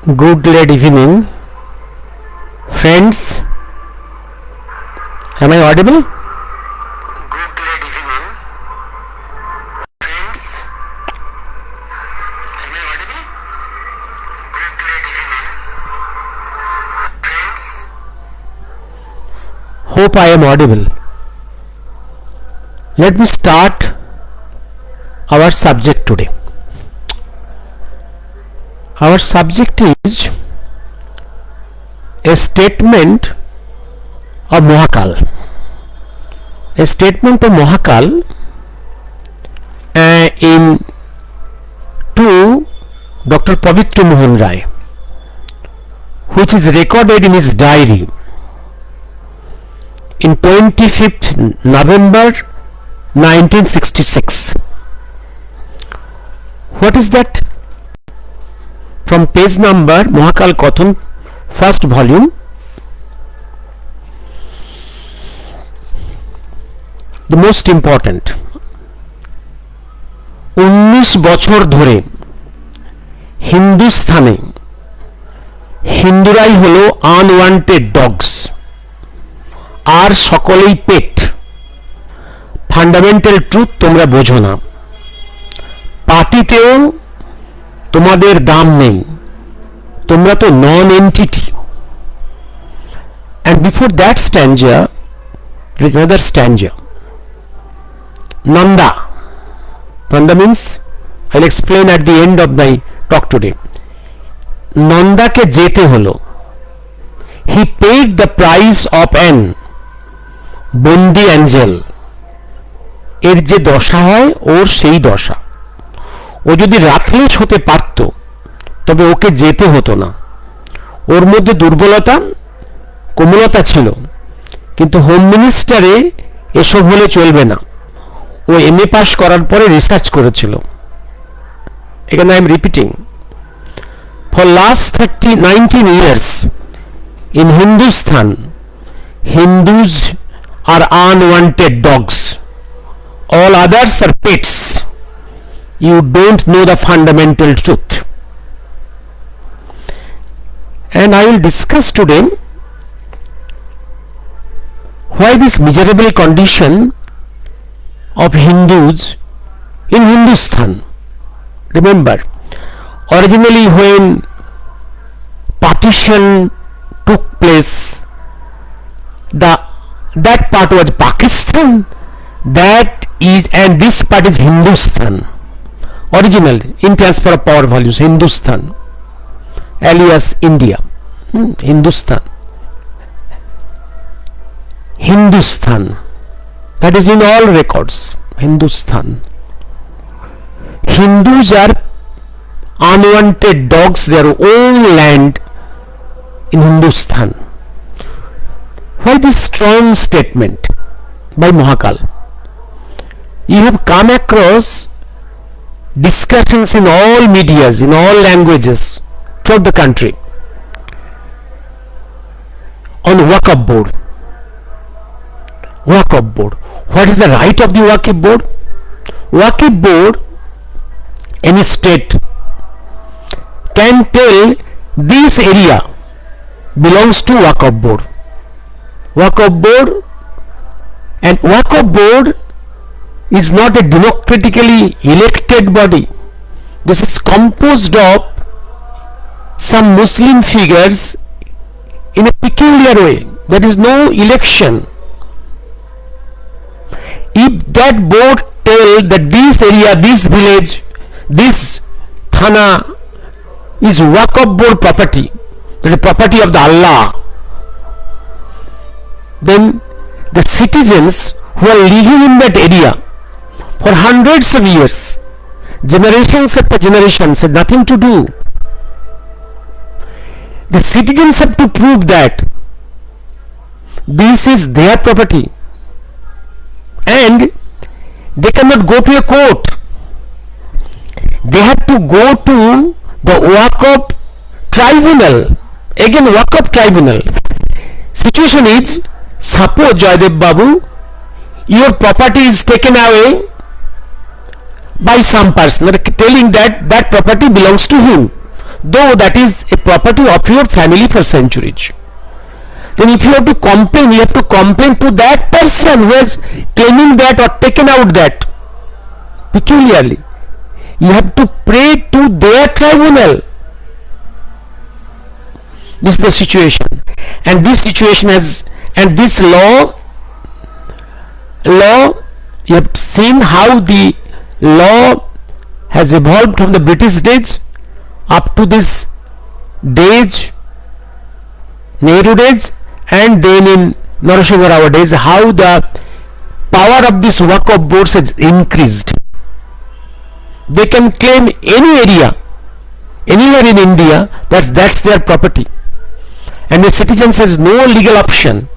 Good late evening, friends. Am I audible? Good late evening, friends. Am I audible? Good late evening, friends. Hope I am audible. Let me start our subject today. Our subject is a statement of Mahakal. A statement of Mahakal in to Dr. Pavitra Mohan Rai, which is recorded in his diary in 25th November 1966. What is that? From page number Mahakal Kathon, first volume, the most important. 19 বছর ধরে হিন্দুস্থানে হিন্দুরাই হলো unwanted dogs, আর সকলেই পেট। Fundamental truth তোমরা বোঝো না, পার্টিতেও তোমাদের দাম নেই, তোমরা তো নন entity. And before that stanza, there is another stanza. Nanda. Nanda means, I'll explain at the end of my talk today. Nanda ke jete holo. He paid the price of an bondi angel. এর যে দশা হয় ওর সেই দশা। ও যদি রাতলেস হতে পারত তবে ওকে যেতে হতো না। ওর মধ্যে দুর্বলতা কোমলতা ছিল, কিন্তু হোম মিনিস্টারে এসব হলে চলবে না। ও এমএ পাস করার পরে রিসার্চ করেছিল। এখানে I am repeating, for last 19 years in Hindusthan, Hindus are unwanted dogs. All others are pets. You don't know the fundamental truth. And I will discuss today why this miserable condition of Hindus in Hindoosthan. Remember, originally when partition took place, that part was Pakistan, and this part is Hindoosthan. Original in transfer of power values, Hindoosthan alias India. Hindoosthan, that is in all records. Hindoosthan. Hindus are unwanted dogs, their own land in Hindoosthan. Why this strong statement by Mahakal? You have come across discussions in all medias, in all languages throughout the country on Waqf board. Waqf board. What is the right of the Waqf board? Waqf board, any state can tell this area belongs to Waqf board. Waqf board, and Waqf board is not a democratically elected body. This is composed of some Muslim figures in a peculiar way. There is no election. If that board tell that this area, this village, this thana is Waqf board property, that is property of the Allah, then the citizens who are living in that area for hundreds of years, generations after generations, had nothing to do. The citizens have to prove that this is their property, and they cannot go to a court. They have to go to the Waqf tribunal. Again, Waqf tribunal. Situation is, suppose Joydev Babu, your property is taken away by some person, telling that that property belongs to him. though that is a property of your family for centuries. Then if you have to complain, you have to complain to that person who has claiming that or taken out that peculiarly. You have to pray to their tribunal. This is the situation, and this situation has, and this law you have seen how the law has evolved from the British days up to this days, Nehru days, and then in Narasimha Rao days, how the power of this Waqf boards has increased. They can claim any area, anywhere in India, that's their property, and the citizens has no legal option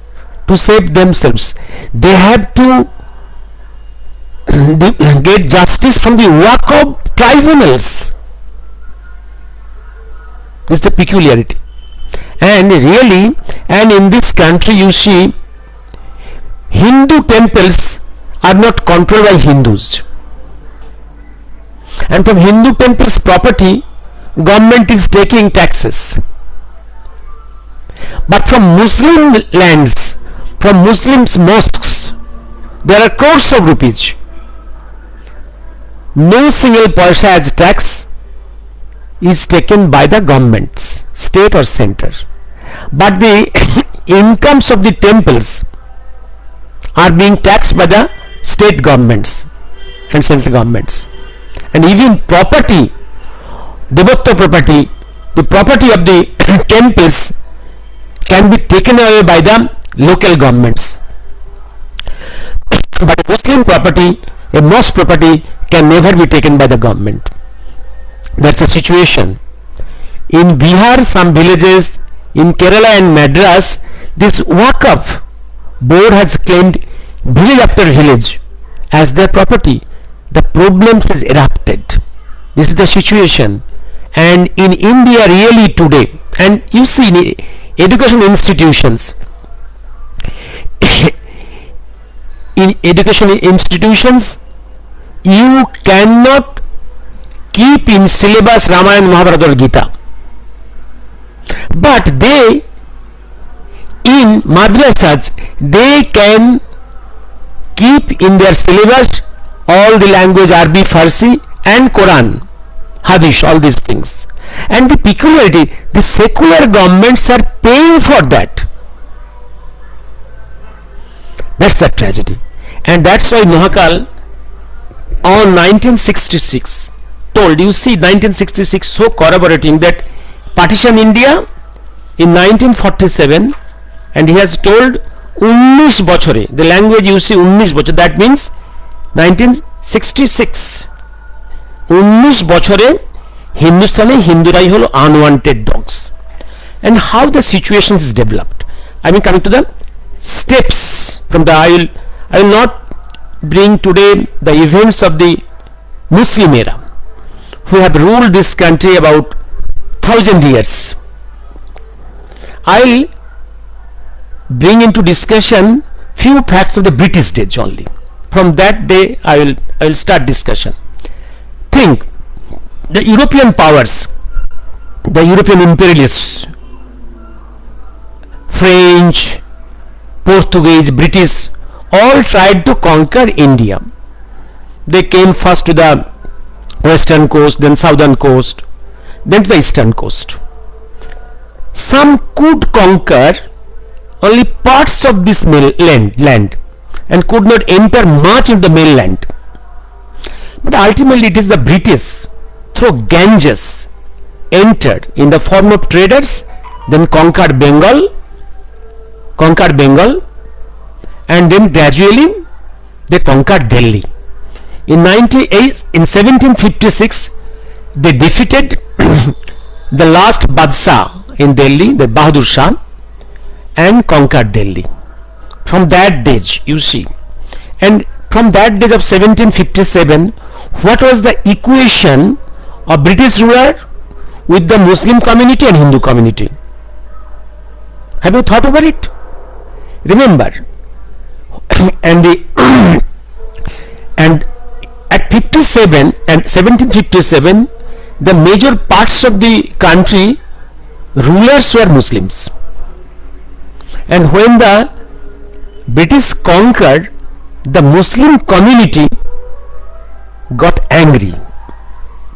to save themselves. They have to get justice from the Waqf tribunals. This is the peculiarity. And really, and in this country you see, Hindu temples are not controlled by Hindus, and from Hindu temples property government is taking taxes. But from Muslim lands, from Muslims mosques, there are crores of rupees. No single paisa as tax is taken by the governments, state or center. But the incomes of the temples are being taxed by the state governments and central governments. And even property, Devotta property, the property of the temples can be taken away by the local governments. But Muslim property, a mosque property, can never be taken by the government. That's the situation. In Bihar, some villages, in Kerala and Madras, this Waqf board has claimed village after village as their property. The problems is erupted. This is the situation. And in India really today, and you see in education institutions, you cannot keep in syllabus Ramayana, Mahabharata or Gita, but they in madrasas they can keep in their syllabus all the language Arabic, Farsi and Quran, Hadith, all these things. And the peculiarity, the secular governments are paying for that. That's the tragedy. And that's why Mahakal on 1966 told, you see 1966 so corroborating that partition India in 1947, and he has told 19 বছরে, the language you see 19 বছর, that means 1966, 19 বছরে হিন্দুস্তানে হিন্দুরাই হলো unwanted dogs. And how the situation is developed, I mean coming to the steps from the, I will not bring today the events of the Muslim era who have ruled this country about 1000 years. I will bring into discussion few facts of the British days only. From that day I will start discussion. Think the European powers, the European imperialists, French, Portuguese, British, all tried to conquer India. They came first to the western coast, then southern coast, then to the eastern coast. Some could conquer only parts of this land and could not enter much into the mainland. But ultimately it is the British through Ganges entered in the form of traders, then conquered Bengal, and then gradually they conquered Delhi. In 1756 they defeated the last Badshah in Delhi, the Bahadur Shah, and conquered Delhi. From that days you see, and from that days of 1757, what was the equation of British ruler with the Muslim community and Hindu community? Have you thought over it? Remember, and and at 57 and 1757 the major parts of the country rulers were Muslims, and when the British conquered, the Muslim community got angry,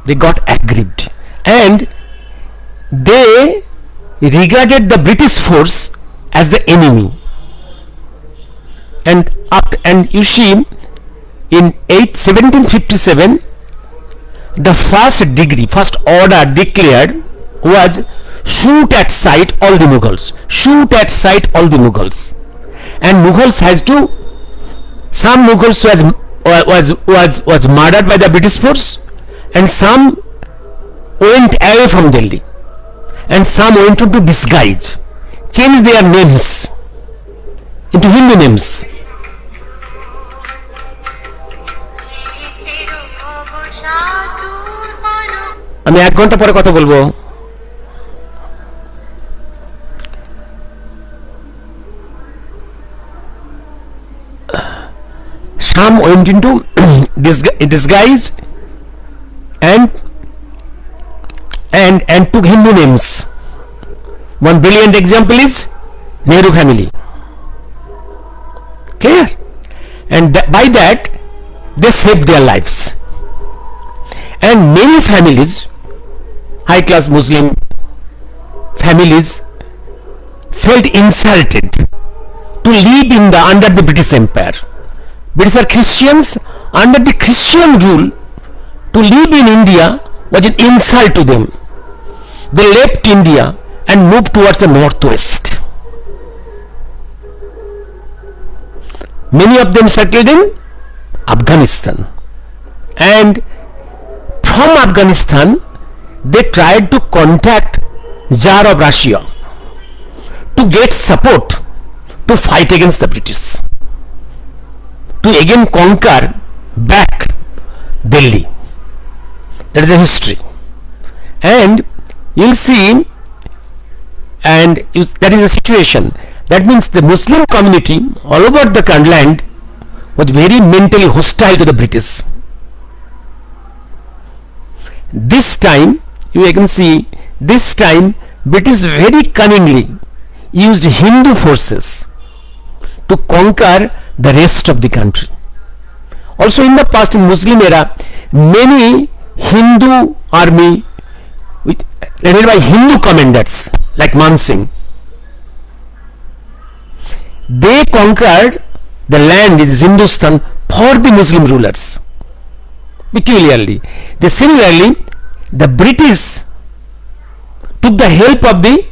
they got aggrieved, and they regarded the British force as the enemy. And you see, in 1757, the first order declared was shoot at sight all the Mughals, and Mughals has to, some Mughals was murdered by the British force, and some went away from Delhi, and some went into disguise, changed their names into Hindu names. আমি 1 ঘন্টা পরে কথা বলবো। Some went into disguise and took Hindu names. One brilliant example is Nehru family. Clear? And by that they saved their lives. And many families, high class Muslim families, felt insulted to live under the British Empire. British are Christians. Under the Christian rule, to live in India was an insult to them. They left India and moved towards the northwest. Many of them settled in Afghanistan, and from Afghanistan they tried to contact Tsar of Russia to get support to fight against the British, to again conquer back Delhi. That is a history, and you'll see, and that is the situation. That means the Muslim community all over the land was very mentally hostile to the British. This time you can see, this time British very cunningly used Hindu forces to conquer the rest of the country. Also in the past, in Muslim era, many Hindu army led by Hindu commanders like Man Singh, they conquered the land in Hindoostan for the Muslim rulers peculiarly. Similarly, the British took the help of the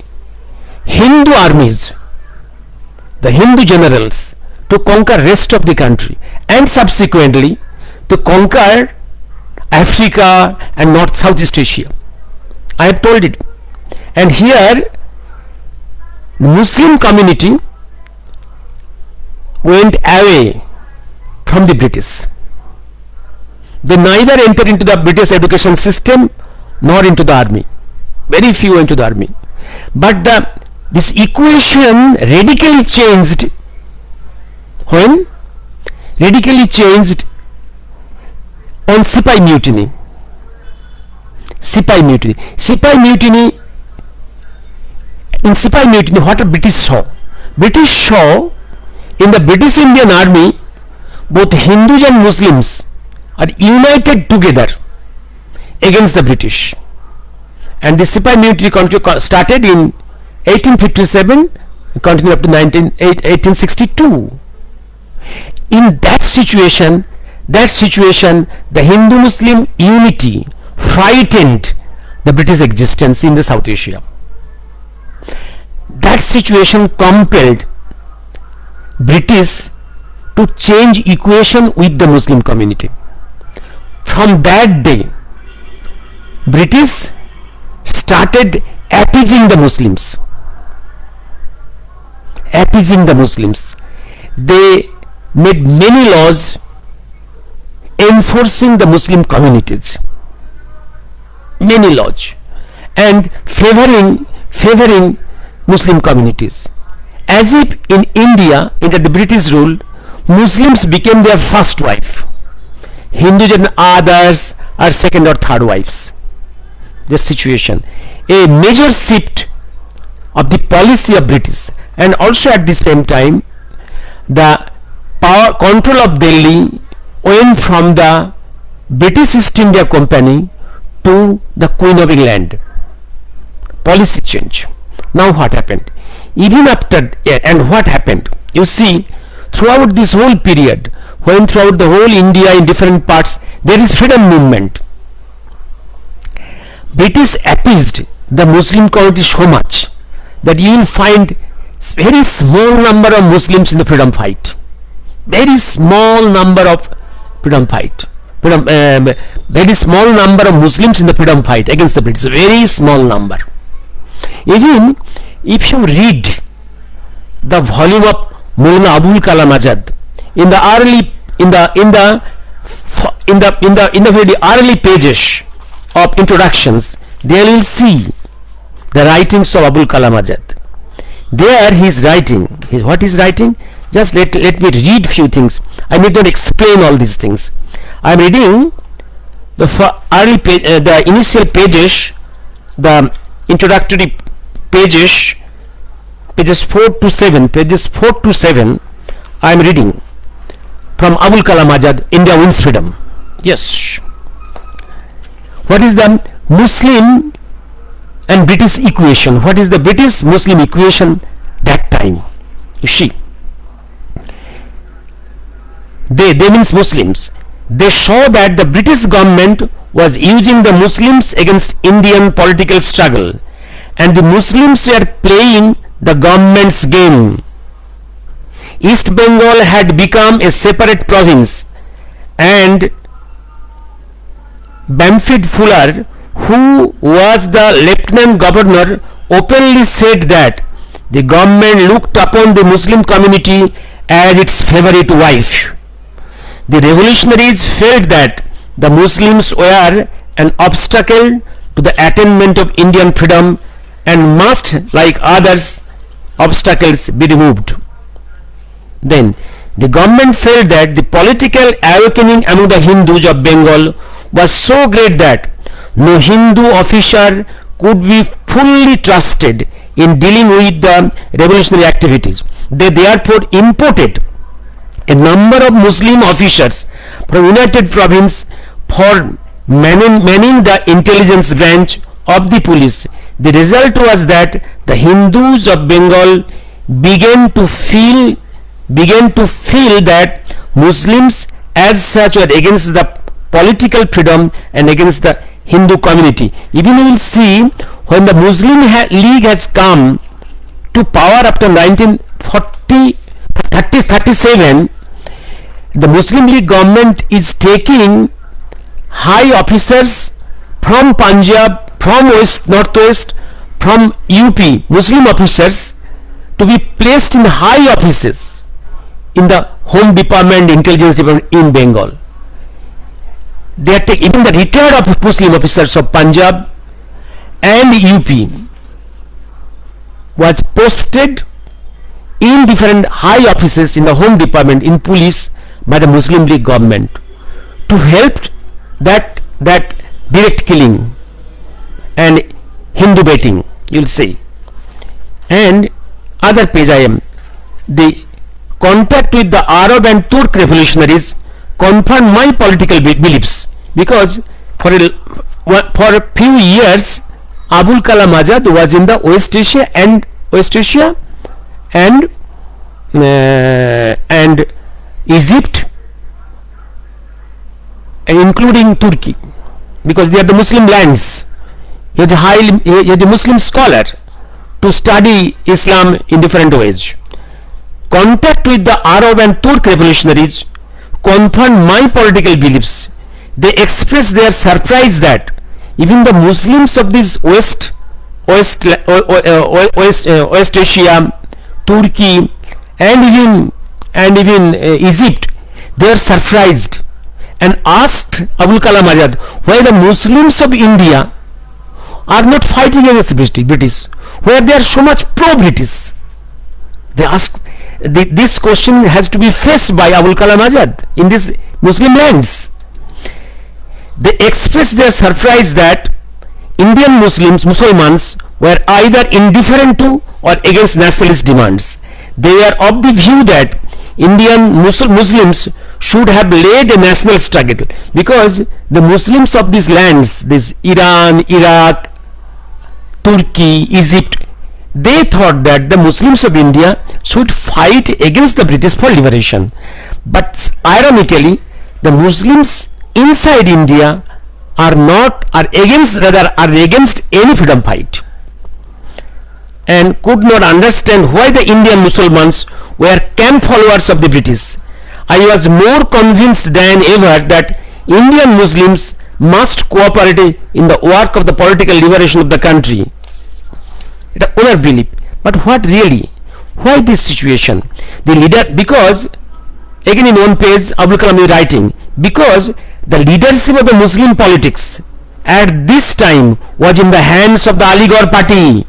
Hindu armies, the Hindu generals, to conquer rest of the country, and subsequently to conquer Africa and North Southeast Asia. I have told it. And here the Muslim community went away from the British. They neither entered into the British education system nor into the army. Very few into the army. But this equation radically changed when? Radically changed on Sipai Mutiny. Sipai Mutiny. Sipai Mutiny. In Sipai Mutiny, what the British saw? British saw in the British Indian Army both Hindus and Muslims are united together against the British. And the Sipai Mutiny started in 1857, continued up to 1862. In that situation, the Hindu-Muslim unity frightened the British existence in the South Asia. That situation compelled British to change equation with the Muslim community. From that day, British started appeasing the Muslims. They made many laws enforcing the Muslim communities, many laws, and favoring Muslim communities. As if in India, under the British rule, Muslims became their first wife. Hindus and others are second or third wives. this situation, a major shift of the policy of British, and also at the same time the power control of Delhi went from the British East India Company to the Queen of England. Policy change. Now what happened? Even after, and what happened? You see, throughout this whole period, when throughout the whole India in different parts there is freedom movement, British appeased the Muslim community so much that you will find very small number of Muslims in the freedom fight. Very small number of freedom fight. Very small number of Muslims in the freedom fight against the British. Very small number. Even if you read the volume of Maulana Abul Kalam Azad in the very early pages of introductions, there you will see the writings of Abul Kalam Azad. There he is writing. What is writing? Just let me read few things. I need not explain all these things. I am reading the initial pages, the introductory pages 4 to 7. Pages 4 to 7. I am reading from Abul Kalam Azad, India Wins Freedom. Yes. What is the Muslim and British equation? What is the British Muslim equation that time? You see, they means Muslims. They saw that the British government was using the Muslims against Indian political struggle, and the Muslims were playing the government's game. East Bengal had become a separate province, and Bamford Fuller, who was the lieutenant governor, openly said that the government looked upon the Muslim community as its favorite wife. The revolutionaries felt that the Muslims were an obstacle to the attainment of Indian freedom and must, like others, obstacles be removed. Then the government felt that the political awakening among the Hindus of Bengal was so great that no Hindu officer could be fully trusted in dealing with the revolutionary activities. They therefore imported a number of Muslim officers from United Province for manning the intelligence branch of the police. The result was that the Hindus of Bengal began to feel that Muslims as such were against the political freedom and against the Hindu community. Even you will see, when the Muslim League has come to power after 1937, the Muslim League government is taking high officers from Punjab, from West, Northwest, from UP, Muslim officers, to be placed in high offices in the Home Department, Intelligence Department in Bengal. They are even the retired Muslim officers of Punjab and UP was posted in different high offices in the Home Department, in police, by the Muslim League government to help that direct killing and Hindu baiting, you will see. And other page I am, the contact with the Arab and Turk revolutionaries confirmed my political beliefs, because for a few years Abul Kalam Azad was in the West Asia and Egypt, and including Turkey, because they are the Muslim lands. He is a Muslim scholar to study Islam in different ways. Contact with the Arab and Turk revolutionaries confirmed my political beliefs. They expressed their surprise that even the Muslims of this West Asia, Turkey, and even Egypt, they are surprised and asked Abul Kalam Azad why the Muslims of India are not fighting against British, where they are so much pro-British. They asked, this question has to be faced by Abul Kalam Azad in these Muslim lands. They expressed their surprise that Indian Muslims were either indifferent to or against nationalist demands. They were of the view that Indian Muslims should have led a national struggle, because the Muslims of these lands, this Iran, Iraq, Turkey, Egypt, they thought that the Muslims of India should fight against the British for liberation. But ironically, the Muslims inside India are against any freedom fight, and could not understand why the Indian Muslims were camp followers of the British. I was more convinced than ever that Indian Muslims must cooperate in the work of the political liberation of the country. It's an inner belief. But what really? Why this situation? The leader, because again in one page Abdul Kalam is writing, because the leadership of the Muslim politics at this time was in the hands of the Aligarh party.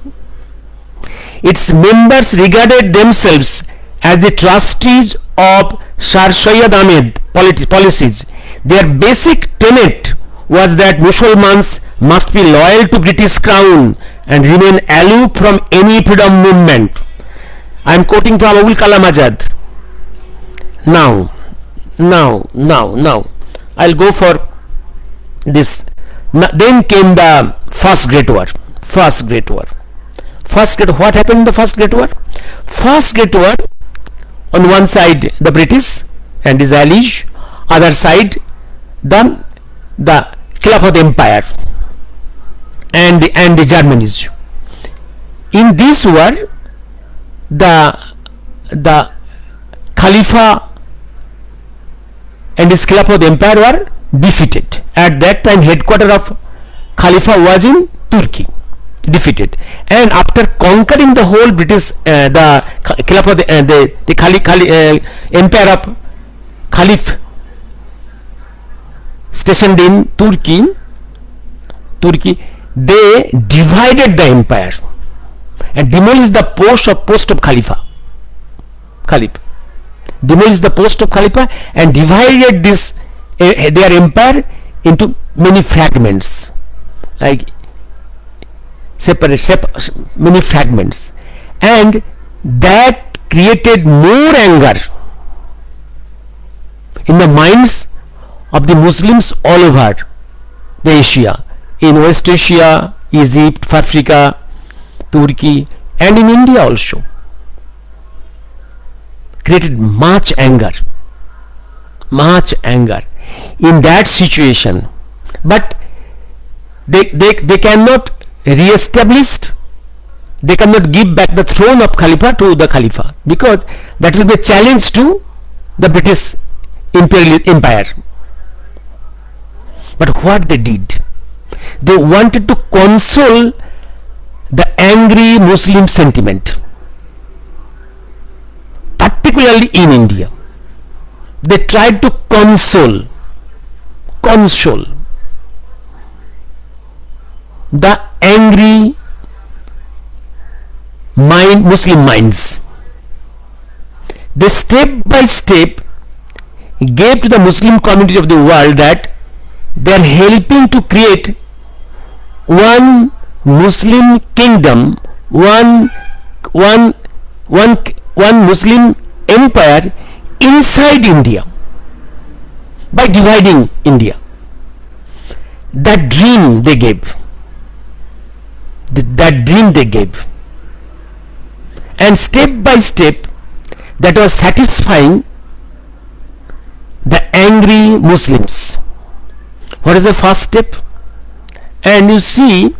Its members regarded themselves as the trustees of Sir Syed Ahmed policies. Their basic tenet was that Muslims must be loyal to British Crown and remain aloof from any freedom movement. I am quoting from Abul Kalam Azad. Now, I'll go for this. Then came the First Great War. What happened in the First Great War? First Great War, on one side the British and his allies, other side the Khilafat Empire and the Germans. In this war, the Khalifa and his Khilafat Empire were defeated. At that time, headquarters of Khalifa was in Turkey, defeated. And after conquering the whole British, the Khilafat, empire of Khalif stationed in Turkey, they divided the empire and demolished the post of Khalif, demolished the post of Khalifa and divided this their empire into many fragments, like separate many fragments, and that created more anger in the minds of the Muslims all over the Asia, in West Asia, Egypt, Africa, Turkey, and in India also. Created much anger in that situation. But they cannot re-establish, they cannot give back the throne of Khalifa to the Khalifa, because that will be a challenge to the British Empire. But what they did, they wanted to console the angry Muslim sentiment, particularly in India. They tried to console the angry Muslim minds. They step by step gave to the Muslim community of the world that they are helping to create one Muslim kingdom, one Muslim empire inside India by dividing India. That dream they gave, and step by step that was satisfying the angry Muslims. What is the first step? And you see,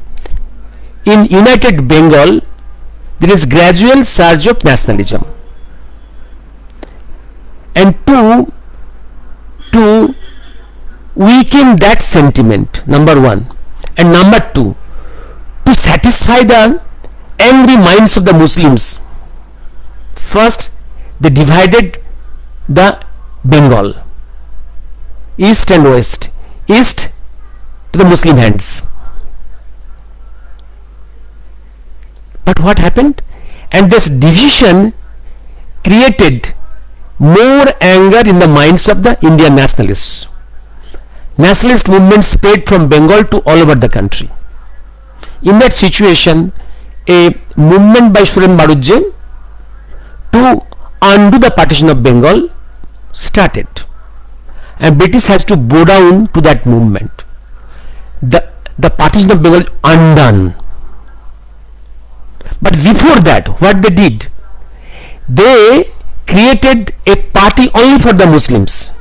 in United Bengal there is gradual surge of nationalism, and to weaken that sentiment, number one, and number two, to satisfy the angry minds of the Muslims, first they divided the Bengal, east and west, east to the Muslim hands. But what happened? And this division created more anger in the minds of the Indian nationalists. Nationalist movement spread from Bengal to all over the country. In that situation, a movement by Suren Barujje to undo the partition of Bengal started, and British has to bow down to that movement. The partition of Bengal undone. But before that, what they did, they created a party only for the Muslims,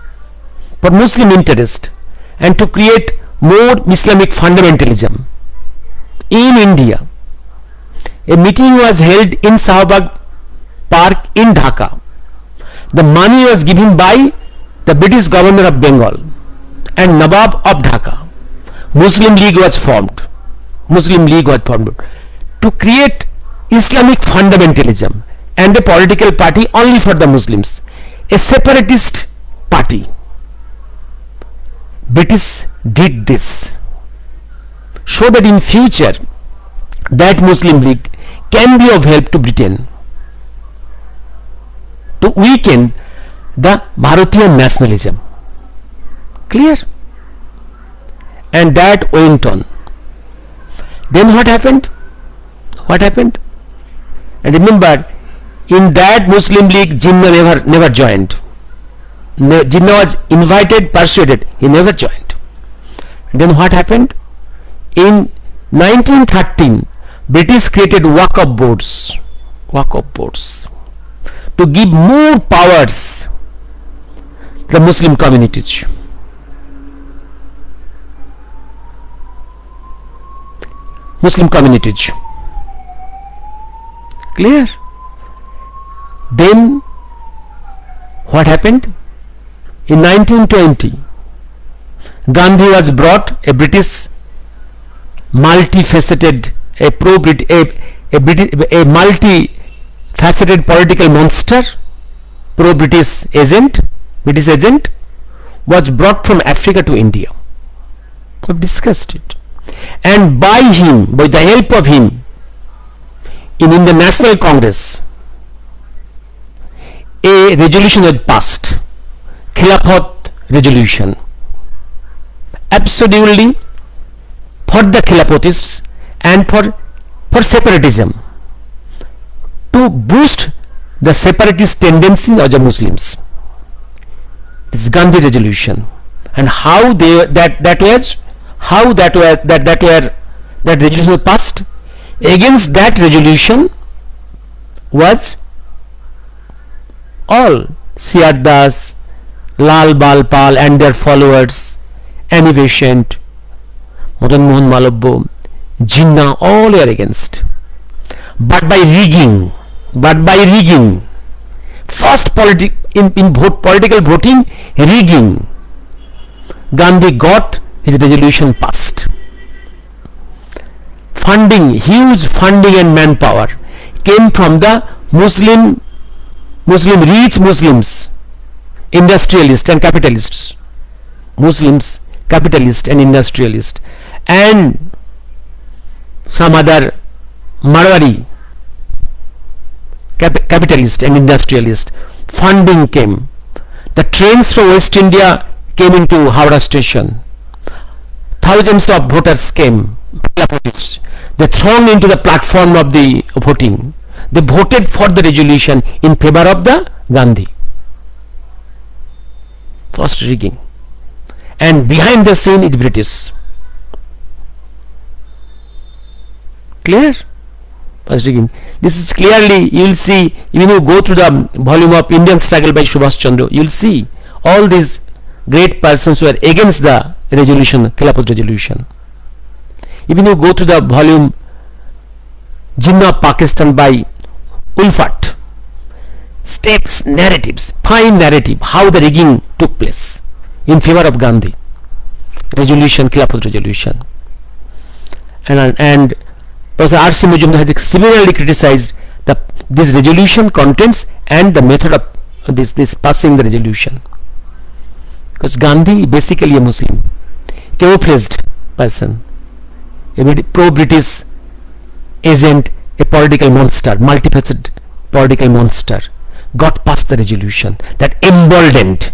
for Muslim interest, and to create more Islamic fundamentalism in India. A meeting was held in Shahbag Park in Dhaka. The money was given by the British governor of Bengal and Nawab of Dhaka. Muslim League was formed. To create Islamic fundamentalism and a political party only for the Muslims, a separatist party. British did this so that in future that Muslim League can be of help to Britain to weaken the Bharatiya nationalism. Clear? And that went on. Then what happened? And remember, in that Muslim League, Jinnah never joined. Jinnah was invited, persuaded, he never joined. And then what happened? In 1913, British created Waqf boards to give more powers to the Muslim communities. Clear? Then what happened? In 1920, Gandhi was brought, a British multifaceted, a multifaceted political monster, pro-British agent, was brought from Africa to India. We have discussed it. And by the help of him, in Indian National Congress, a resolution was passed, Khilafat resolution, absolutely for the Khilafatists and for separatism, to boost the separatist tendency of the Muslims. This is Gandhi resolution. And how that resolution was passed? Against that resolution was all Siar Das, Lal Bal Pal and their followers, Annie Besant, Madan Mohan Malabho, Jinnah, all were against. But by rigging, first political voting, rigging, Gandhi got his resolution passed. Huge funding and manpower came from the rich Muslims, industrialists and capitalists, and some other Marwari capitalist and industrialist. Funding came. The trains from West India came into Howrah station. Thousands of voters came. They thronged into the platform of the voting. They voted for the resolution in favor of the Gandhi. First rigging. And behind the scene is British. Clear? First rigging. This is clearly, you will see, when you go through the volume of Indian Struggle by Subhash Chandra, you will see all these great persons who are against the resolution, Khilafat resolution. Even you go to the volume Jinnah of Pakistan by Ulfat, steps, narratives, fine narrative, how the rigging took place in favor of Gandhi resolution, Khilafat resolution. And Professor R.C. Majumdar has similarly criticized this resolution contents and the method of this passing the resolution. Because Gandhi basically a Muslim, camouflaged person, a pro-British agent, a political monster, multifaceted political monster, got past the resolution that emboldened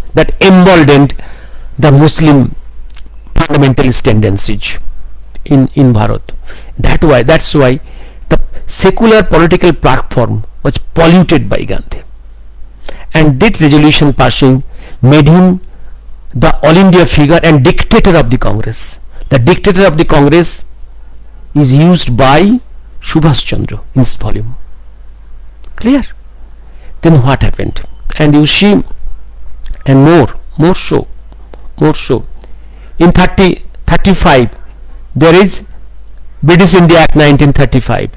the Muslim fundamentalist tendencies in Bharat. That's why the secular political platform was polluted by Gandhi, and this resolution passing made him the all India figure and dictator of the Congress. The dictator of the Congress is used by Subhash Chandra in this volume. Clear? Then what happened? And you see, and more so, in 35 there is British India Act 1935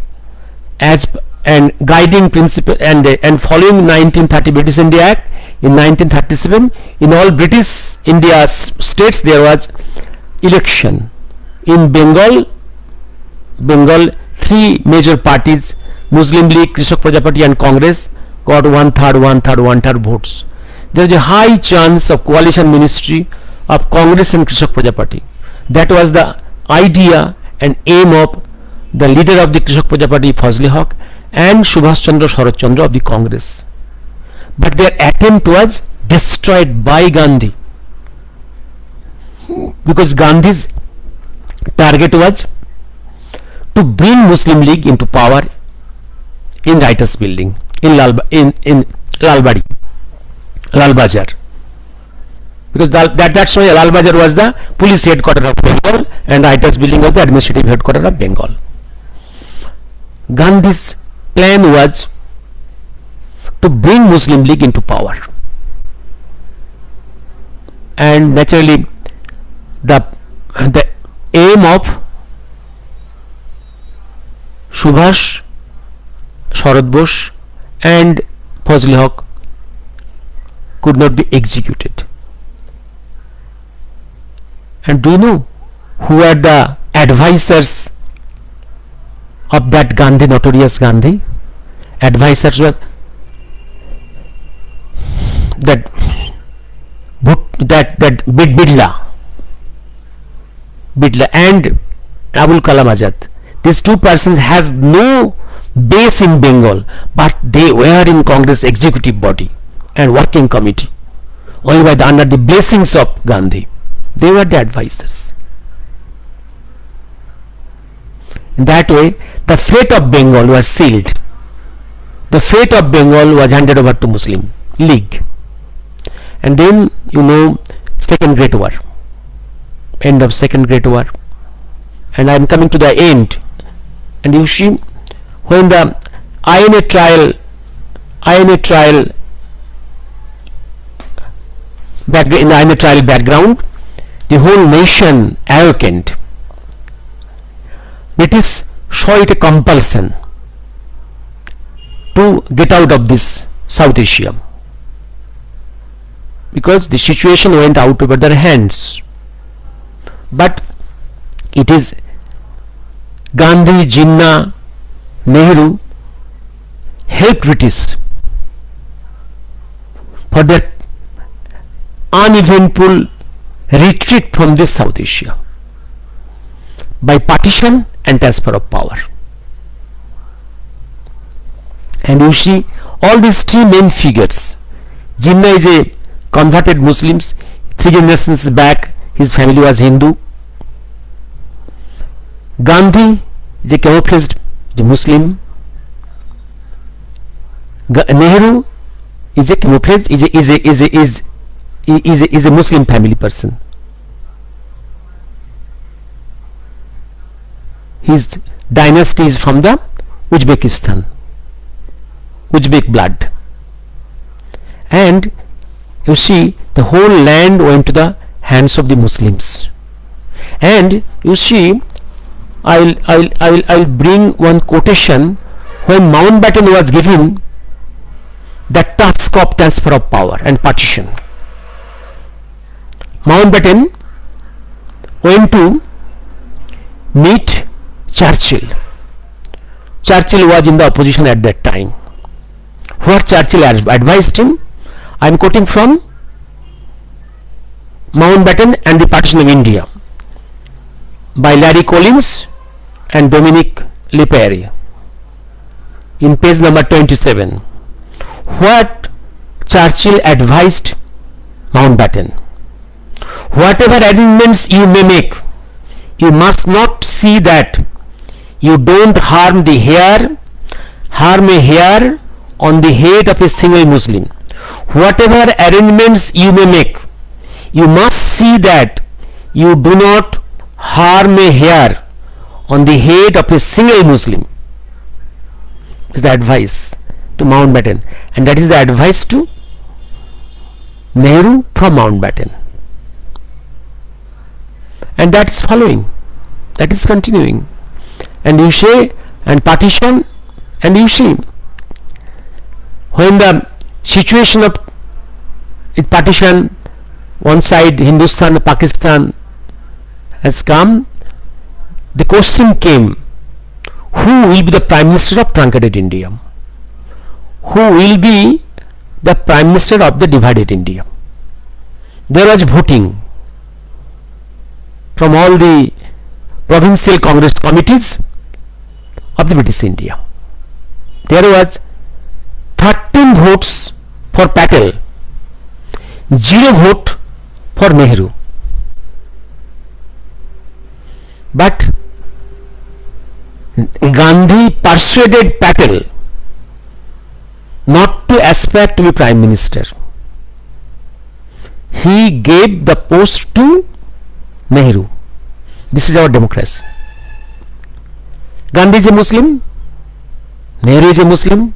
as and guiding principle, and following 1930 British India Act, in 1937 in all British India states there was election. In Bengal three major parties, Muslim League, Krishak Praja Party and Congress, got one third votes. There is a high chance of coalition ministry of Congress and Krishak Praja Party. That was the idea and aim of the leader of the Krishak Praja Party, Fazli Haq, and Subhash Chandra Sharad Chandra of the Congress. But their attempt was destroyed by Gandhi, because Gandhi's target was to bring Muslim League into power in Writers Building, in Lal Bazar, because that's why Lal Bazar was the police headquarters of Bengal and Writers Building was the administrative headquarters of Bengal. Gandhi's plan was to bring Muslim League into power, and naturally the aim of Subhash, Sharad Bose and Fazli Haq could not be executed. And do you know who are the advisors of that Gandhi, notorious Gandhi? Advisors were that big Bidla and Abul Kalam Azad. These two persons have no base in Bengal, but they were in Congress executive body and working committee, only under the blessings of Gandhi. They were the advisors. In that way, the fate of Bengal was sealed. The fate of Bengal was handed over to Muslim League. And then, you know, Second Great War, end of Second Great War, and I am coming to the end. And you see, when the INA trial background, the whole nation awakened. British saw it a compulsion to get out of this South Asia, because the situation went out over their hands. But it is Gandhi, Jinnah, Nehru helped British for their uneventful retreat from this South Asia by partition and transfer of power. And you see, all these three main figures, Jinnah is a converted Muslims, 3 generations back his family was Hindu. Gandhi is a camouflaged Muslim. Nehru is a camouflaged is a Muslim family person. His dynasty is from the Uzbek blood. And you see, the whole land went to the hands of the Muslims. And you see, I'll bring one quotation when Mountbatten was given the task of transfer of power and partition. Mountbatten went to meet Churchill. Churchill was in the opposition at that time. What Churchill advised him, I am quoting from Mountbatten and the Partition of India by Larry Collins and Dominic Lepere in page number 27. What Churchill advised Mountbatten: whatever arrangements you may make, you must not see that you don't harm a hair on the head of a single Muslim. Whatever arrangements you may make, you must see that you do not harm a hair on the head of a single Muslim. Is the advice to Mountbatten, and that is the advice to Nehru from Mountbatten, and that is following, that is continuing. And you say, and partition, and you see, when the situation of partition, one side Hindusthan, Pakistan has come, the question came, who will be the Prime Minister of truncated India? Who will be the Prime Minister of the divided India? There was voting from all the provincial Congress committees of the British India. There was 13 votes for Patel, 0 vote for Nehru. But Gandhi persuaded Patel not to aspire to be Prime Minister. He gave the post to Nehru. This is our democracy. Gandhi is a Muslim, Nehru is a Muslim,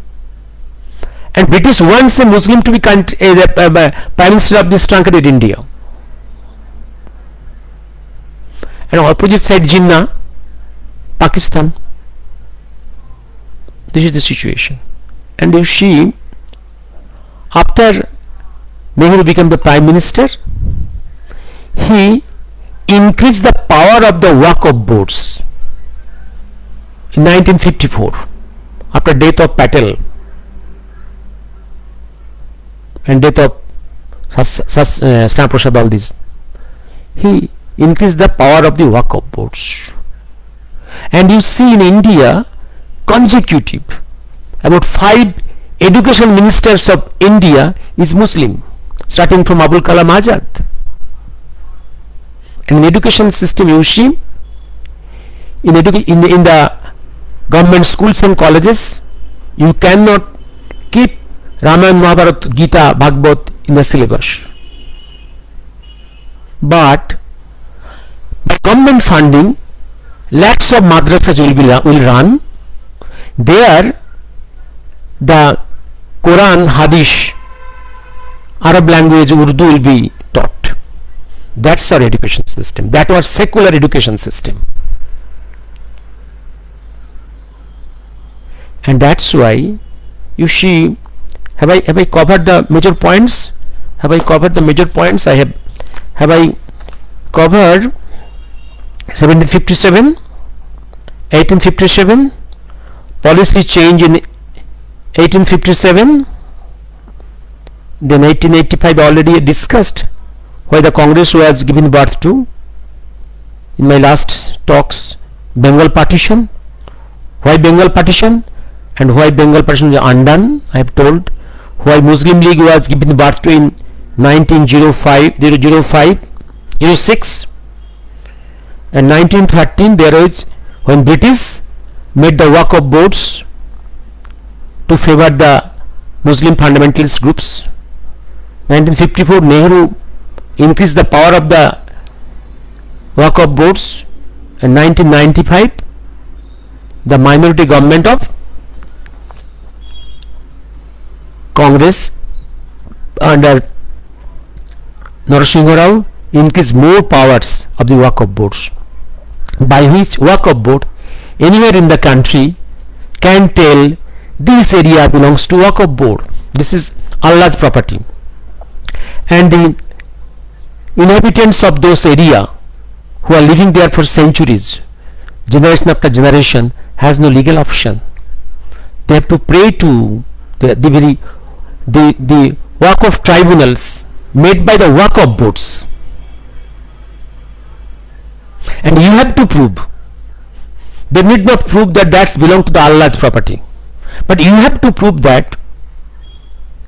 and British wants a Muslim to be Prime Minister of this truncated India. And opposite side Jinnah, Pakistan. This is the situation. And you see, after Nehru became the Prime Minister, he increased the power of the Waqf boards in 1954, after death of Patel and death of Shyam Prasad, all this. He increased the power of the Waqf boards. And you see in India, consecutive, about 5 education ministers of India is Muslim, starting from Abul Kalam Azad. And in education system, you see, in the government schools and colleges, you cannot keep Ramayana, Mahabharata, Gita, Bhagavad in the syllabus. But by government funding, lakhs of madrasas will run. There, the Quran, Hadith, Arab language, Urdu will be taught. That's our education system. That was secular education system. And that's why you see, have I covered the major points? Have I covered the major points? Have I covered 1757, 1857, policy change in 1857, then 1885 already discussed, why the Congress was given birth to. In my last talks, Bengal partition, why Bengal partition, and why Bengal partition was undone. I have told why Muslim League was given birth to in 1905, 06, and 1913 there is when British made the Waqf boards to favor the Muslim fundamentalist groups. 1954 Nehru increased the power of the Waqf boards, and 1995 the minority government of Congress under Narasimha Rao increased more powers of the Waqf boards, by which Waqf board anywhere in the country can tell this area belongs to Waqf board, this is Allah's property, and the inhabitants of those area who are living there for centuries, generation after generation, has no legal option. They have to pray to the Waqf tribunals made by the Waqf boards, and you have to prove. They need not prove that that's belong to the Allah's property, but you have to prove that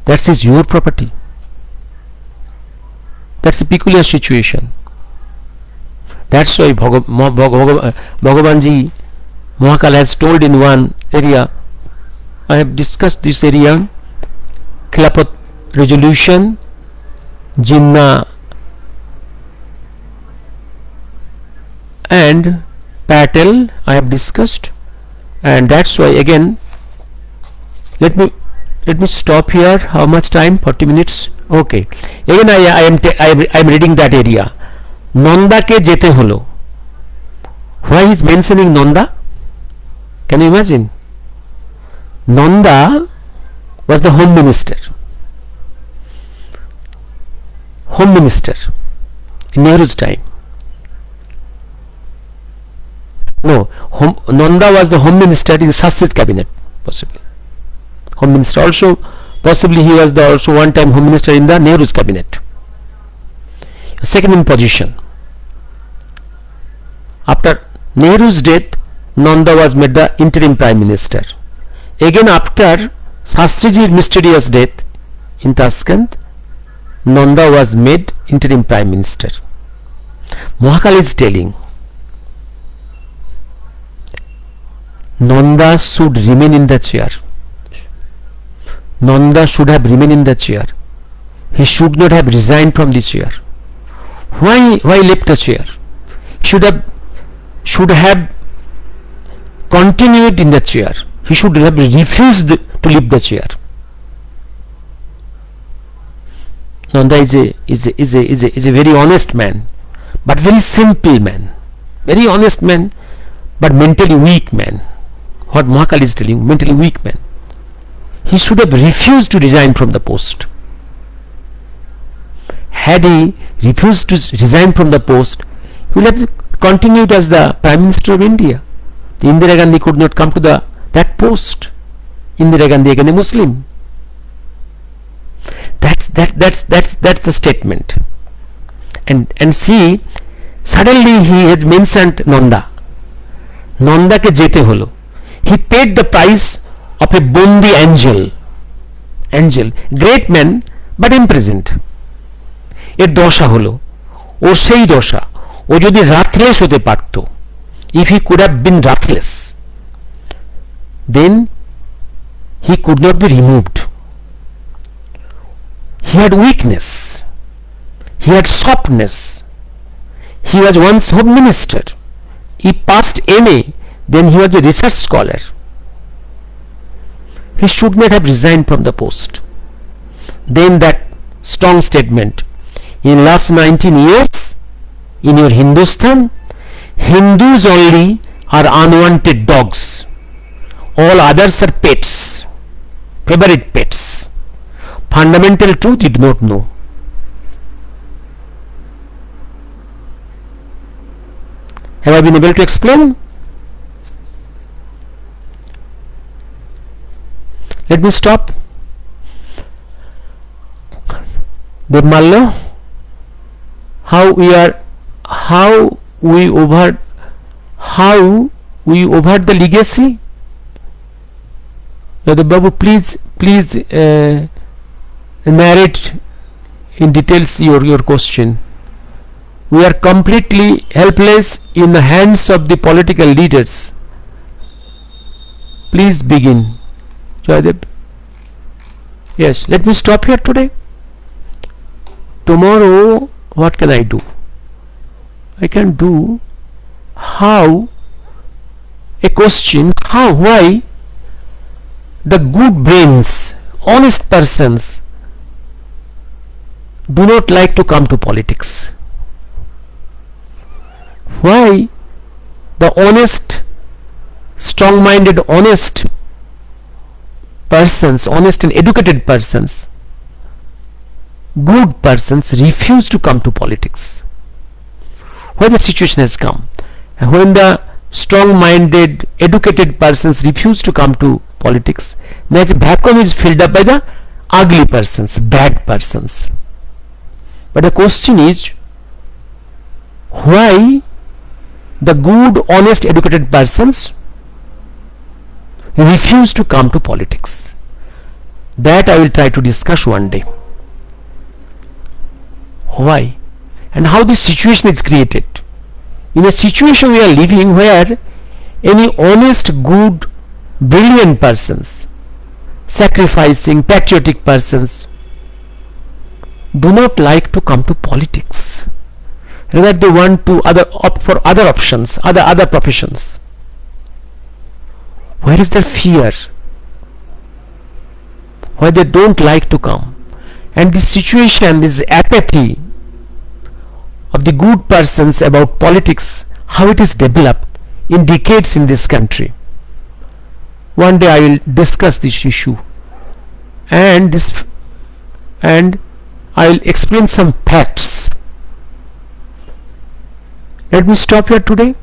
that is your property. That's a peculiar situation. That's why Bhagavanji Mahakal has told in one area, I have discussed this area, Khilafat resolution, Jinnah and Patel I have discussed, and that's why again let me stop here. How much time? 40 minutes. Okay, again I am reading that area. Nanda ke jete holo. Why he is mentioning Nanda? Can you imagine? Nanda was the home minister in Nehru's time. No, Nanda was the home minister in Shastri's cabinet, possibly. Home minister also, possibly he was the also one time home minister in the Nehru's cabinet. Second in position. After Nehru's death, Nanda was made the interim prime minister. Again after Shastriji's mysterious death in Tashkent, Nanda was made interim prime minister. Mahakal is telling Nanda should remain in the chair. Nanda should have remained in the chair. He should not have resigned from the chair. Why left the chair? Should have continued in the chair. He should have refused to leave the chair. Nanda is a very honest man, but very simple man. Very honest man, but mentally weak man. What Mahakal is telling, mentally weak man. He should have refused to resign from the post. Had he refused to resign from the post, he would have continued as the Prime Minister of India. Indira Gandhi could not come to that post. Indira Gandhi again a Muslim. That's the statement. And see, suddenly he has mentioned Nanda. Nanda ke jete holo. He paid the price of a bondi angel, great man but imprisoned. এর দশা হলো, ওর সেই দশা, ও যদি রাতলেস হতে পারত, if he could have been ruthless, then he could not be removed. He had weakness, he had softness, he was once home minister, he passed MA, then he was a research scholar. He should not have resigned from the post. Then that strong statement, in last 19 years in your Hindoosthan, Hindoos only are unwanted dogs, all others are pets, favorite pets. Fundamental truth you do not know. Have I been able to explain? Let me stop. Devmallo, how we over the legacy. Yadav Babu, please narrate in details your question. We are completely helpless in the hands of the political leaders. Please begin. Joydev. Yes, let me stop here today. Tomorrow what can I do? I can do how a question, why the good brains, honest persons do not like to come to politics. Why the honest, strong-minded, honest persons, honest and educated persons, good persons refuse to come to politics. Why the situation has come? And when the strong-minded, educated persons refuse to come to politics, that vacuum is filled up by the ugly persons, bad persons. But the question is, why the good, honest, educated persons refuse to come to politics? That I will try to discuss one day. Why? And how this situation is created? in a situation we are living where any honest, good, brilliant persons, sacrificing, patriotic persons, do not like to come to politics. Rather they want to opt for other options, other professions. Where is their fear? Why they don't like to come? And this situation, this apathy of the good persons about politics, how it is developed in decades in this country. One day I will discuss this issue, and I will explain some facts. Let me stop here today.